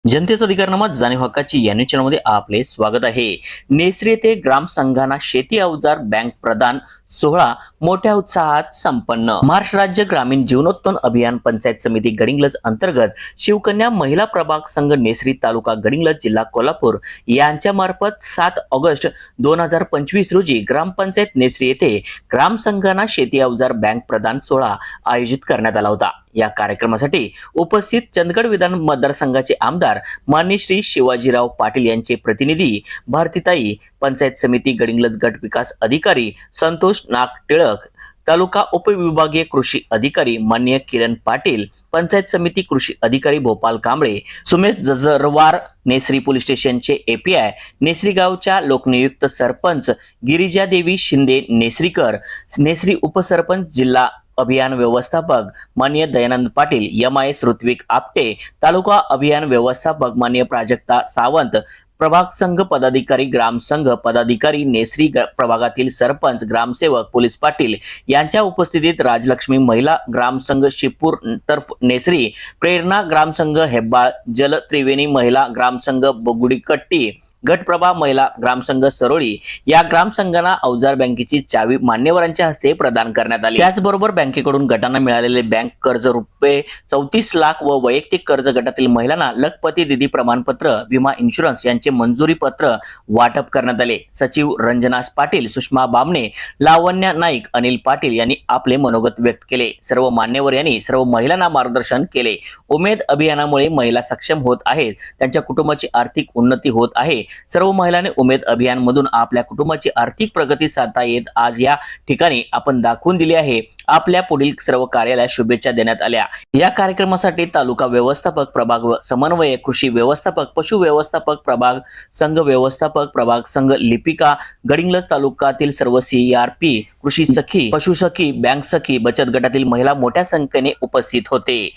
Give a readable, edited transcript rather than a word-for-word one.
जनतेचा अधिकारनामा जाणीव हक्काची या न्यूज चॅनलमध्ये आपले स्वागत आहे। नेसरी येथे ग्रामसंघांना शेती अवजार बँक प्रदान सोहळा मोठ्या उत्साहात संपन्न। महाराष्ट्र राज्य ग्रामीण जीवनोत्तम अभियान पंचायत समिती गडिंग्लज अंतर्गत शिवकन्या महिला प्रभाग संघ नेसरी तालुका गडिंग्लज जिल्हा कोल्हापूर यांच्या मार्फत 7 ऑगस्ट 2025 रोजी ग्रामपंचायत नेसरी येथे ग्रामसंघांना शेती अवजार बँक प्रदान सोहळा आयोजित करण्यात आला होता। या कार्यक्रमासाठी उपस्थित चंदगड विधान मतदारसंघाचे आमदार माननीय श्री शिवाजीराव पाटील यांचे प्रतिनिधी भारतीताई, पंचायत समिती गडिंग्लज गट विकास अधिकारी संतोष नाग टिळक, तालुका उपविभागीय कृषी अधिकारी माननीय किरण पाटील, पंचायत समिती कृषी अधिकारी भोपाल कांबळे, सुमेश जजरवार, नेसरी पोलीस स्टेशनचे एपीआय, नेसरी गावच्या लोकनियुक्त सरपंच गिरिजा देवी शिंदे नेसरीकर, नेसरी उपसरपंच जिल्हा अभियान व्यवस्थापक माननीय दयानंद पाटील, एमआयएस ऋत्विक आपटे, तालुका अभियान व्यवस्थापक माननीय प्राजक्ता सावंत, प्रभाग संघ पदाधिकारी, ग्राम संघ पदाधिकारी, नेसरी प्रभागातील सरपंच, ग्रामसेवक, पोलीस पाटील यांच्या उपस्थितीत राजलक्ष्मी महिला ग्राम संघ शिपूर तर्फ नेसरी, प्रेरणा ग्राम संघ हेब्बाळ, जल त्रिवेणी महिला ग्राम संघ बगुडीकट्टी, गटप्रभा महिला ग्रामसंघ सरोळी या ग्रामसंघांना अवजार बँकेची चावी मान्यवरांच्या हस्ते प्रदान करण्यात आली। त्याचबरोबर बँकेकडून गटांना मिळालेले बँक कर्ज रुपये 34 लाख व वैयक्तिक कर्ज गटातील महिलांना लखपती दिदी प्रमाणपत्र, विमा इन्शुरन्स यांचे मंजुरी पत्र वाटप करण्यात आले। सचिव रंजनास पाटील, सुषमा बामणे, लावण्या नाईक, अनिल पाटील यांनी आपले मनोगत व्यक्त केले। सर्व मान्यवर यांनी सर्व महिलांना मार्गदर्शन केले। उमेद अभियानामुळे महिला सक्षम होत आहेत, त्यांच्या कुटुंबाची आर्थिक उन्नती होत आहे। सर्व महिलांनी उमेद अभियान मधून आपल्या कुटुंबाची आर्थिक प्रगती साधता येत आज या ठिकाणी आपण दाखवून दिली आहे। आपल्या पुढील सर्व कार्याला शुभेच्छा देण्यात आल्या। या कार्यक्रमासाठी तालुका व्यवस्थापक, प्रभाग समन्वय, कृषी व्यवस्थापक, पशु व्यवस्थापक, प्रभाग संघ व्यवस्थापक, प्रभाग संघ लिपिका, गडिंग्लज तालुक्यातील सर्व सीआरपी, कृषी सखी, पशु सखी, बँक सखी, बचत गटातील महिला मोठ्या संख्येने उपस्थित होते।